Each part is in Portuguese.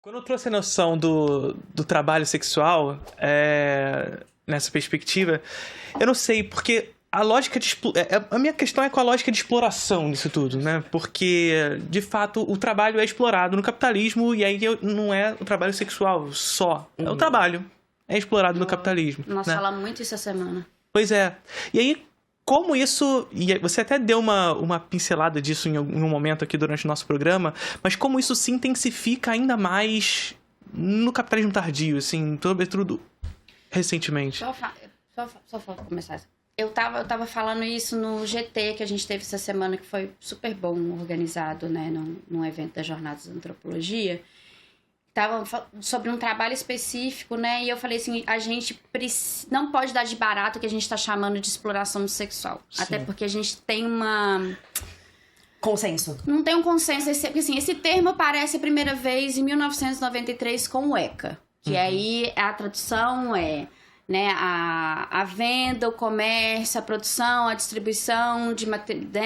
Quando eu trouxe a noção do trabalho sexual, nessa perspectiva, eu não sei, porque a lógica a minha questão é com a lógica de exploração nisso tudo, né? Porque, de fato, o trabalho é explorado no capitalismo e aí não é o trabalho sexual só. É o trabalho. É explorado no capitalismo. Nós né? falamos muito isso essa semana. Pois é. E aí, como isso... E você até deu uma pincelada disso em um momento aqui durante o nosso programa, mas como isso se intensifica ainda mais no capitalismo tardio, assim, sobretudo recentemente. Só falta começar. Eu tava falando isso no GT que a gente teve essa semana, que foi super bom, organizado, né, num evento das Jornadas de Antropologia. Tava sobre um trabalho específico, né? E eu falei assim, a gente não pode dar de barato o que a gente tá chamando de exploração sexual. Sim. Até porque a gente tem consenso. Não tem um consenso. Porque, assim, esse termo aparece a primeira vez em 1993 com o ECA. Que aí a tradução é... né, a venda, o comércio, a produção, a distribuição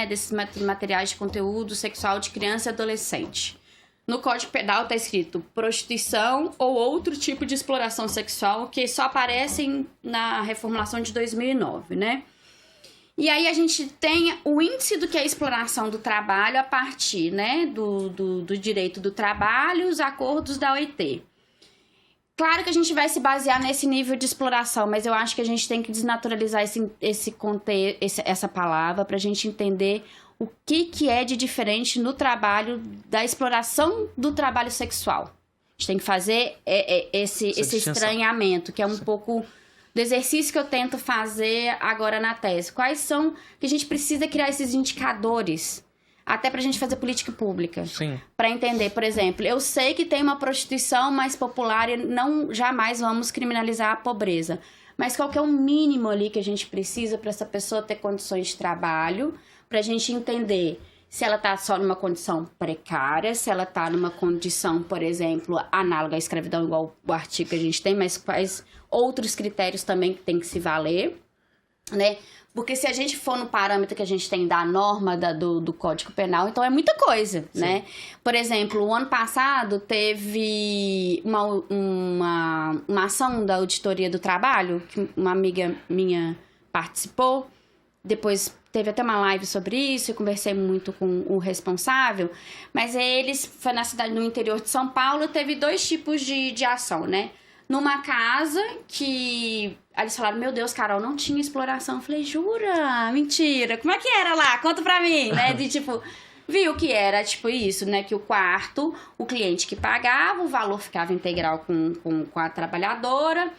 desses materiais de conteúdo sexual de criança e adolescente. No Código Penal está escrito prostituição ou outro tipo de exploração sexual que só aparecem na reformulação de 2009, né? E aí a gente tem o índice do que é exploração do trabalho a partir, né, do direito do trabalho, os acordos da OIT. Claro que a gente vai se basear nesse nível de exploração, mas eu acho que a gente tem que desnaturalizar essa palavra para a gente entender o que é de diferente no trabalho, da exploração do trabalho sexual. A gente tem que fazer esse estranhamento, que é um pouco do exercício que eu tento fazer agora na tese. Quais são que a gente precisa criar esses indicadores até pra gente fazer política pública. Sim. Pra entender, por exemplo, eu sei que tem uma prostituição mais popular e jamais vamos criminalizar a pobreza. Mas qual que é o mínimo ali que a gente precisa para essa pessoa ter condições de trabalho, pra gente entender se ela tá só numa condição precária, se ela tá numa condição, por exemplo, análoga à escravidão, igual o artigo que a gente tem, mas quais outros critérios também que tem que se valer, né? Porque se a gente for no parâmetro que a gente tem da norma do Código Penal, então é muita coisa, Sim. né? Por exemplo, o ano passado teve uma ação da Auditoria do Trabalho, que uma amiga minha participou, depois teve até uma live sobre isso, eu conversei muito com o responsável, mas foi na cidade, no interior de São Paulo, teve 2 tipos de ação, né? Numa casa que... Aí eles falaram, meu Deus, Carol, não tinha exploração. Eu falei, jura? Mentira. Como é que era lá? Conta pra mim, né? De tipo, viu que era tipo isso, né? Que o quarto, o cliente que pagava, o valor ficava integral com a trabalhadora,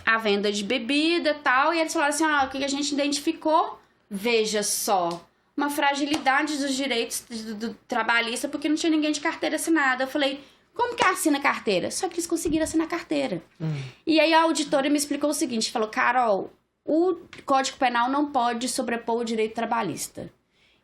a venda de bebida e tal. E eles falaram assim, o que a gente identificou? Veja só, uma fragilidade dos direitos do trabalhista, porque não tinha ninguém de carteira assinada. Eu falei... Como que assina carteira? Só que eles conseguiram assinar carteira. E aí a auditora me explicou o seguinte, falou, Carol, o Código Penal não pode sobrepor o direito trabalhista.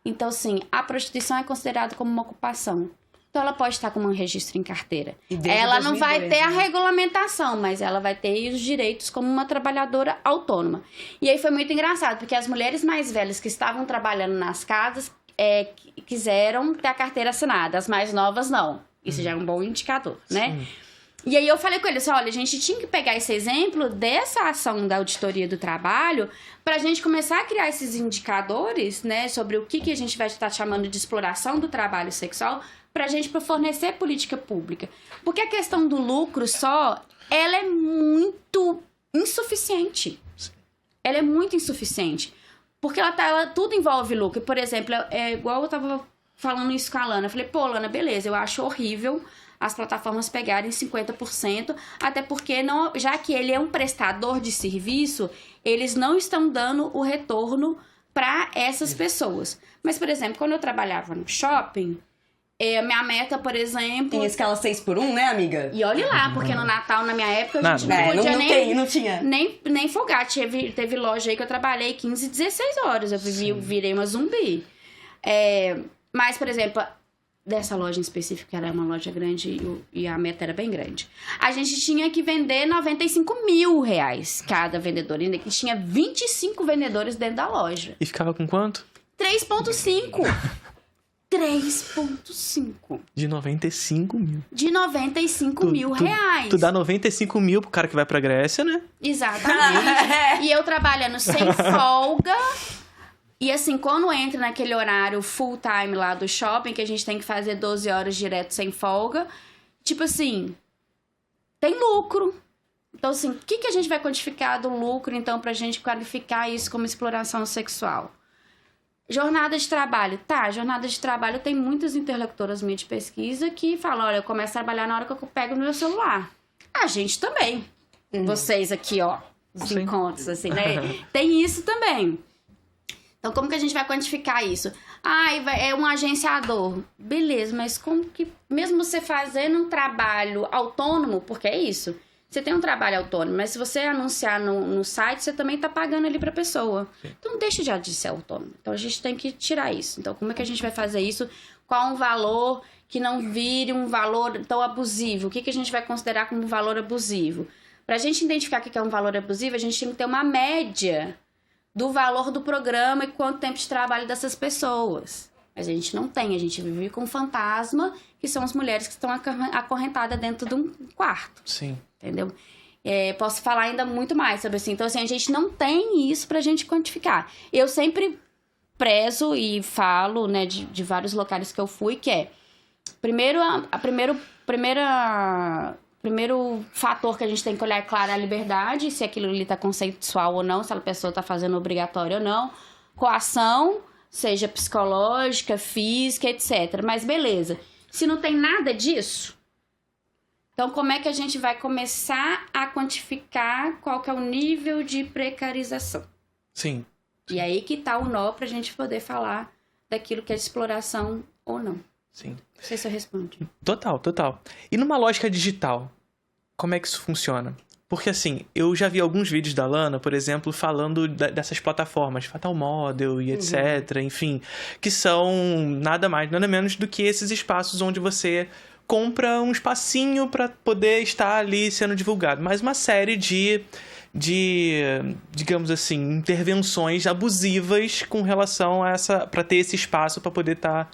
Então, assim, a prostituição é considerada como uma ocupação. Então, ela pode estar com um registro em carteira. Ela não vai ter a regulamentação, mas ela vai ter os direitos como uma trabalhadora autônoma. E aí foi muito engraçado, porque as mulheres mais velhas que estavam trabalhando nas casas quiseram ter a carteira assinada, as mais novas não. Isso já é um bom indicador, né? Sim. E aí eu falei com ele assim, olha, a gente tinha que pegar esse exemplo dessa ação da Auditoria do Trabalho pra gente começar a criar esses indicadores, né? Sobre o que a gente vai estar chamando de exploração do trabalho sexual pra gente fornecer política pública. Porque a questão do lucro só, ela é muito insuficiente. Ela é muito insuficiente. Porque ela tudo envolve lucro. Por exemplo, é igual eu tava... falando isso com a Lana, eu falei, pô, Lana, beleza, eu acho horrível as plataformas pegarem 50%, até porque, já que ele é um prestador de serviço, eles não estão dando o retorno para essas pessoas. Mas, por exemplo, quando eu trabalhava no shopping, minha meta, por exemplo... Tem escala 6x1, né, amiga? E olha lá, porque no Natal, na minha época, a gente não podia não tinha. Nem folgar. Teve loja aí que eu trabalhei 15, 16 horas, eu virei uma zumbi. Mas, por exemplo, dessa loja em específico, que era uma loja grande e a meta era bem grande, a gente tinha que vender R$95 mil cada vendedor, ainda que tinha 25 vendedores dentro da loja. E ficava com quanto? 3,5. 3,5. De 95 mil. De 95 mil reais. Tu dá 95 mil pro cara que vai pra Grécia, né? Exatamente. E eu trabalhando sem folga. E assim, quando entra naquele horário full time lá do shopping, que a gente tem que fazer 12 horas direto sem folga, tipo assim, tem lucro. Então, assim, o que a gente vai quantificar do lucro, então, pra gente qualificar isso como exploração sexual? Jornada de trabalho. Tá, jornada de trabalho tem muitas interlocutoras minhas de pesquisa que falam, olha, eu começo a trabalhar na hora que eu pego no meu celular. A gente também. Vocês aqui, ó, os encontros, assim, né? Tem isso também. Então, como que a gente vai quantificar isso? É um agenciador. Beleza, mas como que, mesmo você fazendo um trabalho autônomo, porque é isso, você tem um trabalho autônomo, mas se você anunciar no site, você também tá pagando ali pra pessoa. Sim. Então, deixa de ser autônomo. Então, a gente tem que tirar isso. Então, como é que a gente vai fazer isso? Qual um valor que não vire um valor tão abusivo? O que a gente vai considerar como um valor abusivo? Pra gente identificar o que é um valor abusivo, a gente tem que ter uma média do valor do programa e quanto tempo de trabalho dessas pessoas. Mas a gente não tem, a gente vive com um fantasma, que são as mulheres que estão acorrentadas dentro de um quarto. Sim. Entendeu? Posso falar ainda muito mais sobre isso. Então, assim, a gente não tem isso pra gente quantificar. Eu sempre prezo e falo, né, de vários locais que eu fui, que é, primeiro fator que a gente tem que olhar é, claro, a liberdade, se aquilo ali tá consensual ou não, se a pessoa tá fazendo obrigatório ou não. Coação, seja psicológica, física, etc. Mas beleza. Se não tem nada disso, então como é que a gente vai começar a quantificar qual que é o nível de precarização? Sim. E aí que tá o nó pra gente poder falar daquilo que é exploração ou não. Sim. Não sei se eu respondo. Total. E numa lógica digital, como é que isso funciona? Porque assim, eu já vi alguns vídeos da Lana, por exemplo, falando dessas plataformas, Fatal Model e etc, enfim, que são nada mais, nada menos do que esses espaços onde você compra um espacinho para poder estar ali sendo divulgado. Mas uma série de digamos assim, intervenções abusivas com relação a para ter esse espaço para poder estar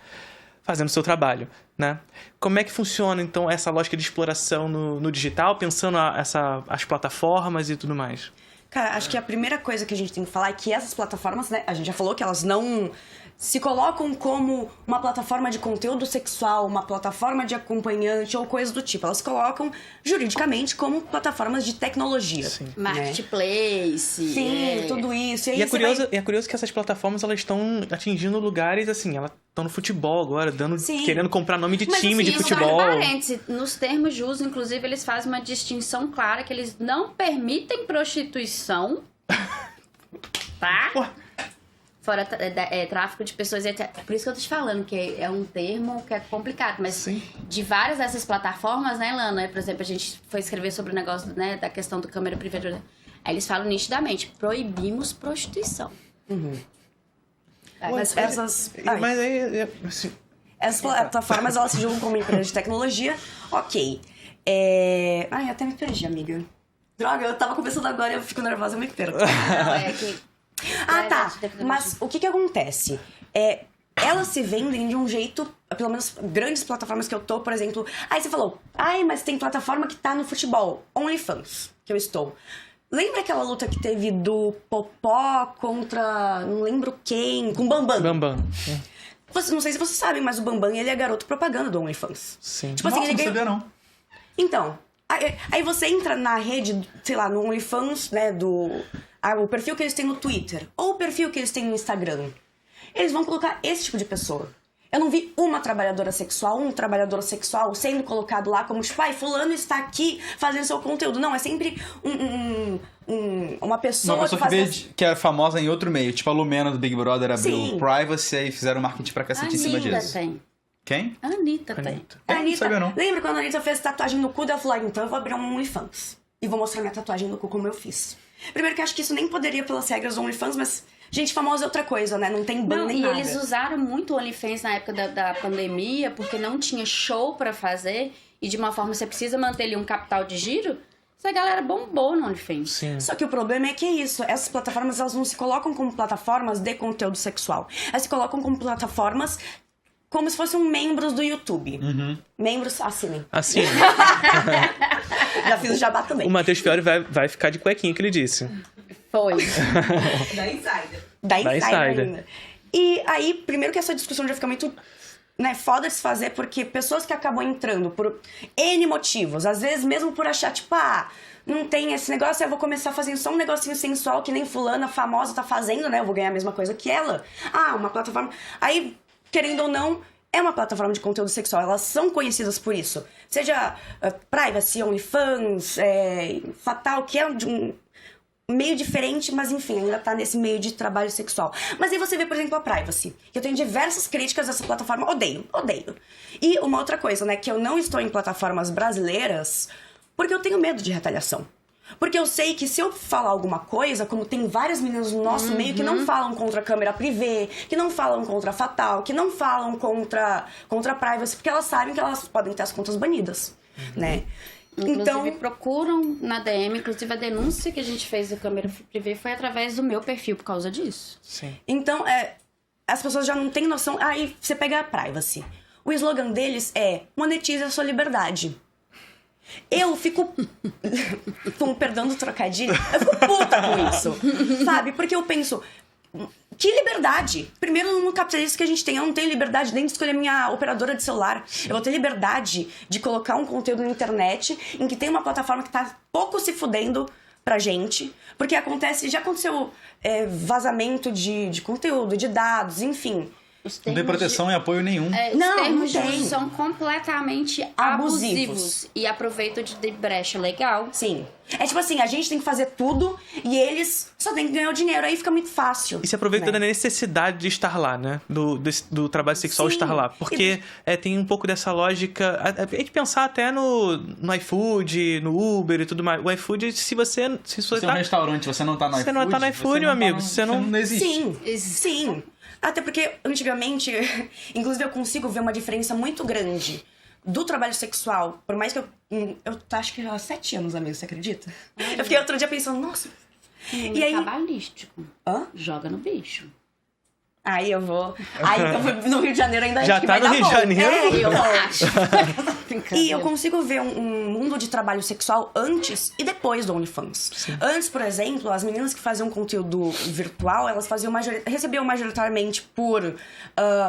fazendo o seu trabalho, né? Como é que funciona, então, essa lógica de exploração no digital, pensando as plataformas e tudo mais? Cara, acho que a primeira coisa que a gente tem que falar é que essas plataformas, né, a gente já falou que elas não se colocam como uma plataforma de conteúdo sexual, uma plataforma de acompanhante ou coisa do tipo. Elas se colocam juridicamente como plataformas de tecnologia. Sim. Marketplace. Sim, tudo isso. E é curioso que essas plataformas, elas estão atingindo lugares, assim, elas estão no futebol agora, querendo comprar nome de time de futebol. Nos termos de uso, inclusive, eles fazem uma distinção clara que eles não permitem prostituição, tá? Pô. Fora tráfico de pessoas, etc. Por isso que eu tô te falando, que é um termo que é complicado. Mas sim, de várias dessas plataformas, né, Lana? Por exemplo, a gente foi escrever sobre o negócio, né, da questão do câmera privada. Aí eles falam nitidamente, proibimos prostituição. Mas essas... Mas aí... Assim... Essas plataformas, elas se julgam como empresas de tecnologia. Ok. Ai, até me perdi, amiga. Droga, eu tava começando agora e eu fico nervosa, eu me perco. Não, é que... tá. Mas o que acontece? Elas se vendem de um jeito, pelo menos grandes plataformas que eu tô, por exemplo... Aí você falou, mas tem plataforma que tá no futebol. OnlyFans, que eu estou. Lembra aquela luta que teve do Popó contra... não lembro quem... com o Bambam? Bambam. Não sei se vocês sabem, mas o Bambam, ele é garoto propaganda do OnlyFans. Sim. Tipo assim, Nossa, não sabia não. Então, aí você entra na rede, sei lá, no OnlyFans, né, o perfil que eles têm no Twitter, ou o perfil que eles têm no Instagram. Eles vão colocar esse tipo de pessoa. Eu não vi uma trabalhadora sexual, um trabalhador sexual sendo colocado lá como, tipo, fulano está aqui fazendo seu conteúdo. Não, é sempre uma pessoa... Uma pessoa que é famosa em outro meio. Tipo a Lumena do Big Brother abriu Privacy e fizeram marketing pra cacete em cima disso. Tem. Quem? A Anitta tem. A Anitta, sabia não. lembra quando a Anitta fez tatuagem no cu? Ela falou, então eu vou abrir um OnlyFans. E vou mostrar minha tatuagem no cu como eu fiz. Primeiro que eu acho que isso nem poderia pelas regras do OnlyFans, mas gente famosa é outra coisa, né? Não tem ban nem nada. E eles usaram muito o OnlyFans na época da pandemia, porque não tinha show pra fazer. E de uma forma você precisa manter ali um capital de giro. Essa galera bombou no OnlyFans. Sim. Só que o problema é que é isso. Essas plataformas, elas não se colocam como plataformas de conteúdo sexual. Elas se colocam como plataformas como se fossem membros do YouTube. Membros, assinem. Assim, Já fiz o jabá também. o Matheus Fiore vai ficar de cuequinha, que ele disse. Foi. Da Insider. Da Da Insider Insider. ainda. E aí, primeiro que essa discussão já fica muito, né, foda de se fazer, porque pessoas que acabam entrando por N motivos, às vezes mesmo por achar, tipo, não tem esse negócio, eu vou começar fazendo só um negocinho sensual que nem fulana famosa tá fazendo, né? Eu vou ganhar a mesma coisa que ela. Uma plataforma... Aí, querendo ou não, é uma plataforma de conteúdo sexual. Elas são conhecidas por isso. Seja Privacy, OnlyFans, Fatal, que é de um meio diferente, mas enfim, ainda tá nesse meio de trabalho sexual. Mas aí você vê, por exemplo, a Privacy. Eu tenho diversas críticas dessa plataforma. Odeio. E uma outra coisa, né? Que eu não estou em plataformas brasileiras porque eu tenho medo de retaliação. Porque eu sei que se eu falar alguma coisa, como tem várias meninas no nosso meio que não falam contra a câmera privê, que não falam contra a Fatal, que não falam contra a Privacy, porque elas sabem que elas podem ter as contas banidas, né? Inclusive, Então, procuram na DM. Inclusive, a denúncia que a gente fez do câmera privê foi através do meu perfil por causa disso. Sim. então as pessoas já não têm noção. Aí você pega a Privacy. O slogan deles é monetize a sua liberdade. Eu fico, com perdão do trocadilho, eu fico puta com isso, sabe? Porque eu penso, que liberdade? Primeiro, no capitalismo que a gente tem, eu não tenho liberdade nem de escolher minha operadora de celular. Eu vou ter liberdade de colocar um conteúdo na internet em que tem uma plataforma que tá pouco se fudendo pra gente. Porque já aconteceu vazamento de conteúdo, de dados, enfim. Não tem proteção e apoio nenhum. Não, Os termos não de tem. uso são completamente abusivos. E aproveitam de brecha legal. Sim. É tipo assim, a gente tem que fazer tudo e eles só têm que ganhar o dinheiro. Aí fica muito fácil. E se aproveita né? da necessidade de estar lá, né? Do trabalho sexual Sim. estar lá. Porque tem um pouco dessa lógica... A gente pensar até no iFood, no Uber e tudo mais. O iFood, se você Se é um tá... restaurante, você não tá no iFood... Você não tá no iFood, meu amigo. Você não existe. Sim, sim. Até porque, antigamente, inclusive eu consigo ver uma diferença muito grande do trabalho sexual. Por mais que eu acho que há 7 anos, amigo, você acredita? Eu fiquei outro dia pensando, nossa... E aí, trabalhístico. Hã? Joga no bicho. Aí eu vou no Rio de Janeiro ainda Já acho que tá vai no dar Rio de bom. Janeiro? Eu acho. E eu consigo ver um mundo de trabalho sexual antes e depois do OnlyFans. Sim. Antes, por exemplo, as meninas que faziam conteúdo virtual, elas recebiam majoritariamente por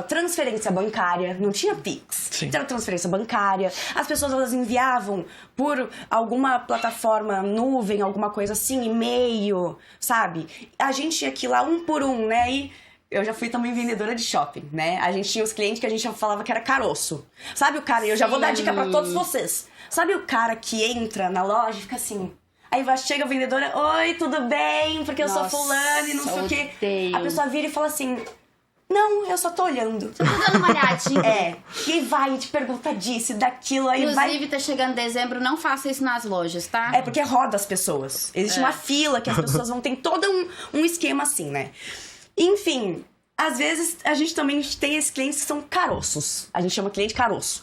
transferência bancária. Não tinha Pix. Sim. Então era transferência bancária. As pessoas, elas enviavam por alguma plataforma, nuvem, alguma coisa assim, e-mail, sabe? A gente tinha que ir lá um por um, né? E eu já fui também vendedora de shopping, né? A gente tinha os clientes que a gente já falava que era caroço. Sabe o cara? E eu já vou dar dica pra todos vocês. Sabe o cara que entra na loja e fica assim... Aí chega a vendedora, oi, tudo bem? Porque eu sou fulano e não sei o quê. Odeio. A pessoa vira e fala assim... Não, eu só tô olhando. Tô dando uma olhadinha. E vai te pergunta disso, daquilo, aí Inclusive, tá chegando dezembro, não faça isso nas lojas, tá? porque roda as pessoas. Existe uma fila que as pessoas vão ter todo um esquema assim, né? Enfim, às vezes a gente também tem esses clientes que são caroços. A gente chama cliente caroço.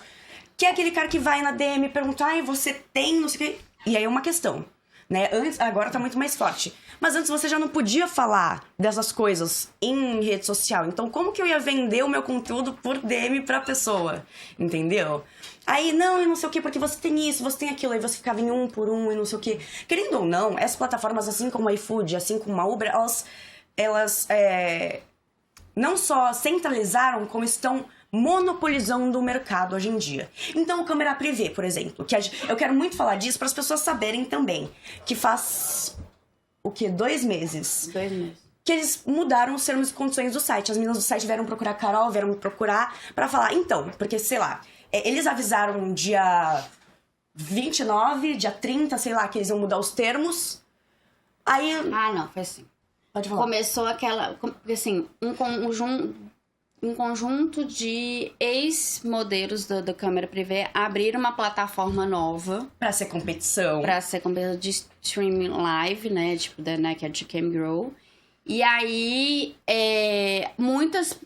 Que é aquele cara que vai na DM e pergunta, você tem, não sei o quê. E aí é uma questão, né? Agora tá muito mais forte. Mas antes você já não podia falar dessas coisas em rede social. Então como que eu ia vender o meu conteúdo por DM pra pessoa? Entendeu? Aí, não sei o quê, porque você tem isso, você tem aquilo. Aí você ficava em um por um e não sei o quê. Querendo ou não, essas plataformas, assim como a iFood, assim como a Uber, elas não só centralizaram, como estão monopolizando o mercado hoje em dia. Então, o câmera privê, por exemplo, que eu quero muito falar disso para as pessoas saberem também, que faz, 2 meses? 2 meses. Que eles mudaram os termos e condições do site. As meninas do site vieram procurar a Carol, vieram me procurar para falar, então, porque, sei lá, eles avisaram dia 29, dia 30, sei lá, que eles iam mudar os termos. Aí... Não, foi assim. Pode falar. Começou assim, um conjunto de ex-modelos da câmera privê abriram uma plataforma nova. Pra ser competição. Pra ser competição de streaming live, né? Tipo, né, que é de Cam Grow. E aí, muitas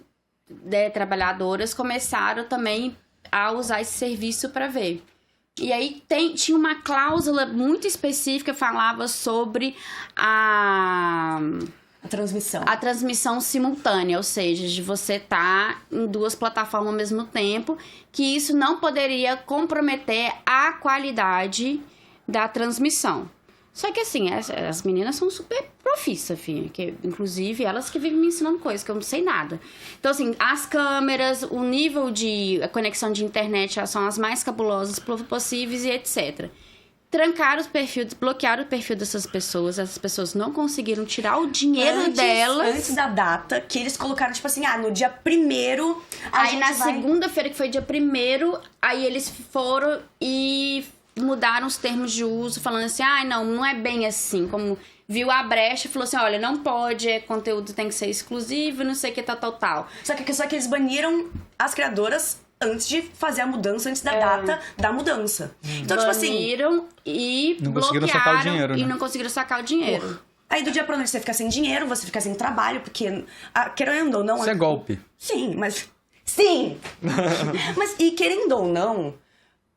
trabalhadoras começaram também a usar esse serviço pra ver. E aí tinha uma cláusula muito específica que falava sobre A transmissão simultânea, ou seja, de você estar em 2 plataformas ao mesmo tempo, que isso não poderia comprometer a qualidade da transmissão. Só que assim, as meninas são super profissas, filha, que inclusive elas que vivem me ensinando coisas que eu não sei nada. Então assim, as câmeras, o nível de conexão de internet são as mais cabulosas possíveis e etc. Trancaram os perfis, desbloquearam o perfil dessas pessoas. Essas pessoas não conseguiram tirar o dinheiro delas. Antes da data, que eles colocaram, tipo assim, no dia 1º... Aí na segunda-feira, que foi dia 1º, aí eles foram e mudaram os termos de uso, falando assim, não é bem assim. Como viu a brecha e falou assim, olha, não pode, conteúdo tem que ser exclusivo, não sei o que, tal. Só que eles baniram as criadoras antes de fazer a mudança, antes da data da mudança. Então, tipo assim... Baniram e não bloquearam conseguiram sacar o dinheiro, né? E não conseguiram sacar o dinheiro. Aí do dia pra noite você fica sem dinheiro, você fica sem trabalho, porque, querendo ou não... Isso é golpe. Sim, mas... Sim! Mas, e querendo ou não,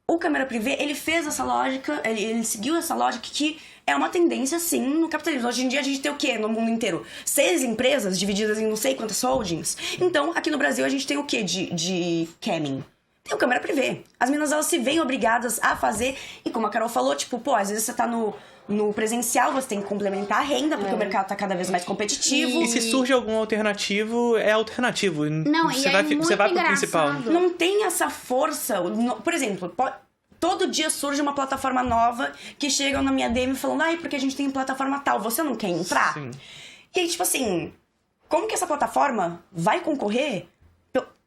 o câmera privê, ele fez essa lógica, ele seguiu essa lógica que é uma tendência, sim, no capitalismo. Hoje em dia a gente tem o quê no mundo inteiro? 6 empresas divididas em não sei quantas holdings. Então, aqui no Brasil a gente tem o quê de camming? Tem o câmera privê. As meninas, elas se veem obrigadas a fazer, e como a Carol falou, tipo, às vezes você tá no presencial, você tem que complementar a renda, porque o mercado tá cada vez mais competitivo. E se surge algum alternativo, é alternativo. Não, você e vai, é muito você vai pro engraçado. principal. Não tem essa força. Por exemplo, todo dia surge uma plataforma nova que chega na minha DM falando, porque a gente tem plataforma tal, você não quer entrar? Sim. E aí, tipo assim, como que essa plataforma vai concorrer,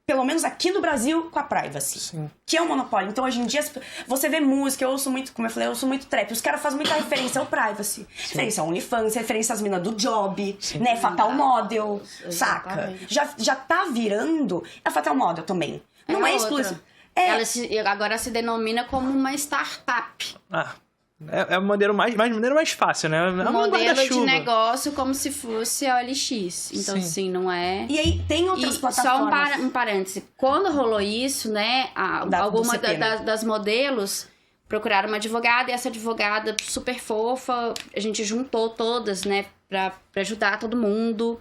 pelo menos aqui no Brasil, com a privacy? Sim. Que é um monopólio. Então, hoje em dia, você vê música, eu ouço muito, como eu falei, eu ouço muito trap. Os caras fazem muita referência ao privacy. Sim. Referência ao OnlyFans, referência às minas do Job, né? Fatal Model, saca? Já tá virando a Fatal Model também. Não é exclusivo. Ela agora se denomina como uma startup. É o modelo mais fácil, né? É um modelo de negócio como se fosse a OLX. Então, Sim. assim, não é... E aí, tem outras plataformas... Só um parêntese. Quando rolou isso, né? Alguma das modelos procuraram uma advogada. E essa advogada super fofa, a gente juntou todas, né? Pra ajudar todo mundo.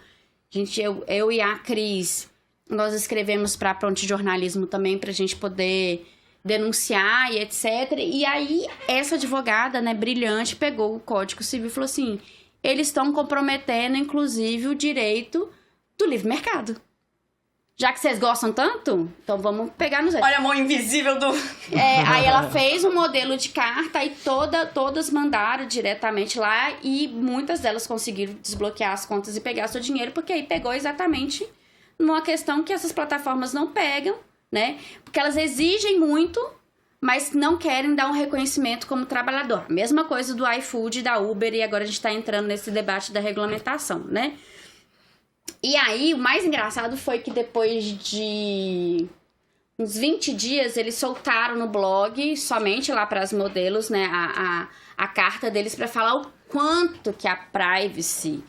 Eu e a Cris, nós escrevemos pra Pronto Jornalismo também, pra gente poder... denunciar e etc. E aí, essa advogada, né, brilhante, pegou o Código Civil e falou assim, eles estão comprometendo, inclusive, o direito do livre mercado. Já que vocês gostam tanto, então vamos pegar nos... Olha a mão invisível do... Aí ela fez um modelo de carta e todas mandaram diretamente lá e muitas delas conseguiram desbloquear as contas e pegar seu dinheiro, porque aí pegou exatamente numa questão que essas plataformas não pegam, né? Porque elas exigem muito, mas não querem dar um reconhecimento como trabalhador. Mesma coisa do iFood, da Uber, e agora a gente tá entrando nesse debate da regulamentação, né? E aí, o mais engraçado foi que depois de uns 20 dias, eles soltaram no blog, somente lá para as modelos, né, a carta deles para falar o quanto que a privacy,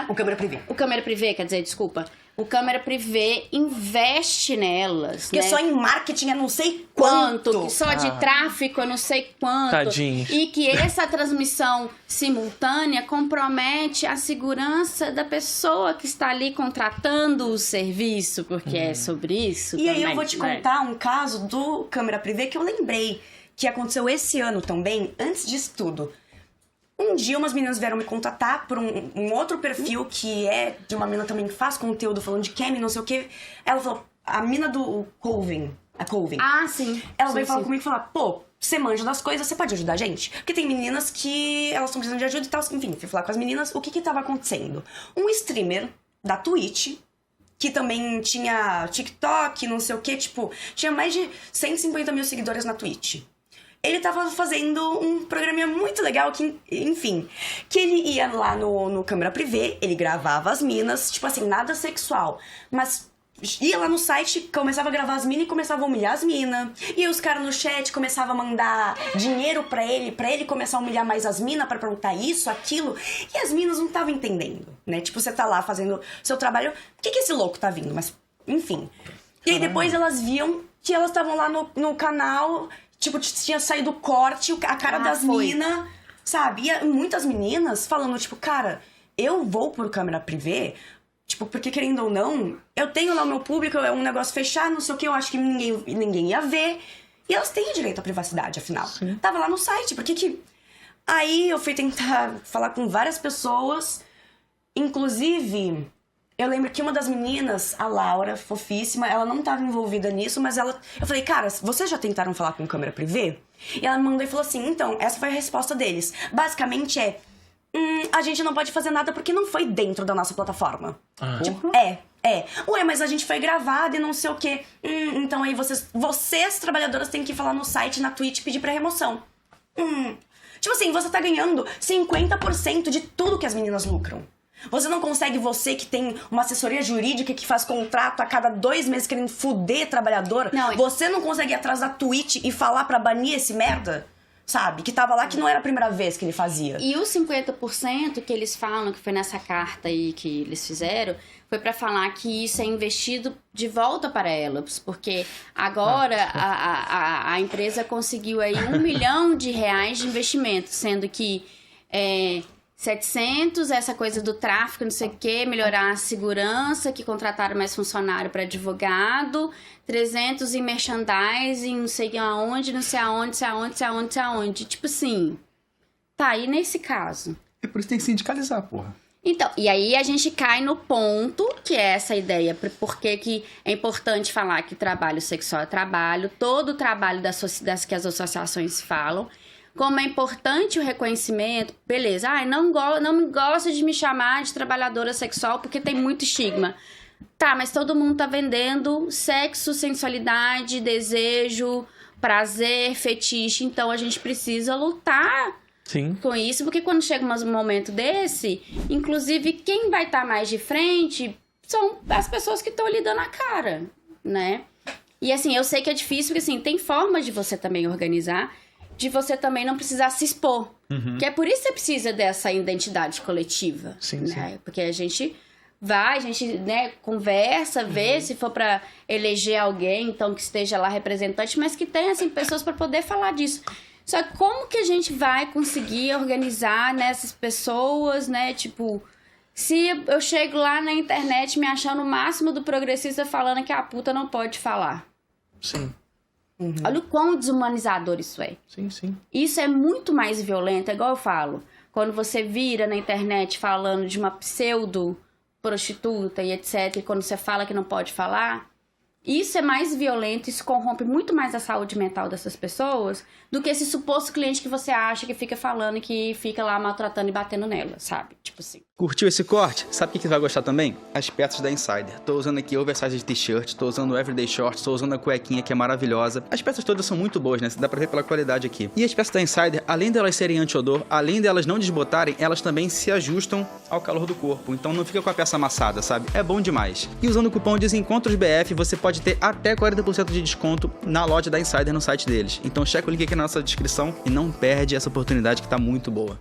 O câmera privê, quer dizer, desculpa. O câmera privê investe nelas, porque né? só em marketing é não sei quanto. Que só de tráfico é não sei quanto. Tadinho. E que essa transmissão simultânea compromete a segurança da pessoa que está ali contratando o serviço, porque é sobre isso E também, aí eu vou te contar um caso do câmera privê que eu lembrei, que aconteceu esse ano também, antes disso tudo. Um dia umas meninas vieram me contatar por um outro perfil que é de uma mina também que faz conteúdo falando de camming, não sei o que. Ela falou, a mina do Colvin, a Colvin. Ah, sim. Ela veio falar comigo e falar, você manja das coisas, você pode ajudar a gente? Porque tem meninas que elas estão precisando de ajuda e tal. Enfim, fui falar com as meninas, o que tava acontecendo? Um streamer da Twitch, que também tinha TikTok, não sei o que, tipo, tinha mais de 150 mil seguidores na Twitch. Ele tava fazendo um programinha muito legal que, enfim, que ele ia lá no câmera privê, ele gravava as minas, tipo assim, nada sexual, mas ia lá no site, começava a gravar as minas e começava a humilhar as minas. E os caras no chat começavam a mandar dinheiro pra ele começar a humilhar mais as minas pra perguntar isso, aquilo. E as minas não estavam entendendo, né? Tipo, você tá lá fazendo seu trabalho, o que esse louco tá vindo? Mas, enfim. E aí depois elas viam que elas estavam lá no canal... Tipo, tinha saído o corte, a cara das minas, sabe? E muitas meninas falando, tipo, cara, eu vou por câmera privê, tipo, porque querendo ou não, eu tenho lá o meu público, é um negócio fechado, não sei o que, eu acho que ninguém ia ver. E elas têm direito à privacidade, afinal. Sim. Tava lá no site, por que... Aí eu fui tentar falar com várias pessoas, inclusive... Eu lembro que uma das meninas, a Laura, fofíssima, ela não estava envolvida nisso, mas ela... Eu falei, cara, vocês já tentaram falar com câmera privê? E ela me mandou e falou assim, então, essa foi a resposta deles. Basicamente a gente não pode fazer nada porque não foi dentro da nossa plataforma. Tipo, Ué, mas a gente foi gravado e não sei o quê. Então aí vocês, trabalhadoras, têm que ir falar no site, na Twitch, pedir pra remoção. Tipo assim, você tá ganhando 50% de tudo que as meninas lucram. Você não consegue, você que tem uma assessoria jurídica que faz contrato a cada 2 meses querendo fuder trabalhador, você não consegue ir atrás da Twitch e falar pra banir esse merda? Sabe? Que tava lá, que não era a primeira vez que ele fazia. E os 50% que eles falam, que foi nessa carta aí que eles fizeram, foi pra falar que isso é investido de volta para elas. Porque agora a empresa conseguiu aí R$1 milhão de investimento, sendo que 700, essa coisa do tráfico, não sei o quê, melhorar a segurança, que contrataram mais funcionário para advogado, 300 em merchandising, não sei aonde, não sei aonde. Tipo assim, tá aí nesse caso. E por isso tem que sindicalizar, porra. Então, e aí a gente cai no ponto, que é essa ideia, porque que é importante falar que trabalho sexual é trabalho, todo o trabalho das que as associações falam, como é importante o reconhecimento, beleza, não gosta de me chamar de trabalhadora sexual porque tem muito estigma. Tá, mas todo mundo tá vendendo sexo, sensualidade, desejo, prazer, fetiche, então a gente precisa lutar com isso, porque quando chega um momento desse, inclusive quem vai estar mais de frente são as pessoas que estão lhe dando a cara, né? E assim, eu sei que é difícil, porque assim, tem formas de você também organizar, de você também não precisar se expor. Que é por isso que você precisa dessa identidade coletiva. Sim, né? sim. Porque a gente vai, né, conversa, vê se for para eleger alguém, então que esteja lá representante, mas que tenha, assim, pessoas para poder falar disso. Só que como que a gente vai conseguir organizar nessas pessoas, né, tipo... Se eu chego lá na internet me achando o máximo do progressista falando que a puta não pode falar. Sim. Olha o quão desumanizador isso é. Sim, sim. Isso é muito mais violento, é igual eu falo. Quando você vira na internet falando de uma pseudo-prostituta e etc. E quando você fala que não pode falar, isso é mais violento, isso corrompe muito mais a saúde mental dessas pessoas do que esse suposto cliente que você acha que fica falando e que fica lá maltratando e batendo nela, sabe? Tipo assim. Curtiu esse corte? Sabe o que você vai gostar também? As peças da Insider. Tô usando aqui oversize t-shirt, tô usando o everyday shorts, tô usando a cuequinha que é maravilhosa. As peças todas são muito boas, né? Dá pra ver pela qualidade aqui. E as peças da Insider, além delas serem anti-odor, além delas não desbotarem, elas também se ajustam ao calor do corpo. Então não fica com a peça amassada, sabe? É bom demais. E usando o cupom DESENCONTROSBF, você pode ter até 40% de desconto na loja da Insider no site deles. Então checa o link aqui na nossa descrição e não perde essa oportunidade que tá muito boa.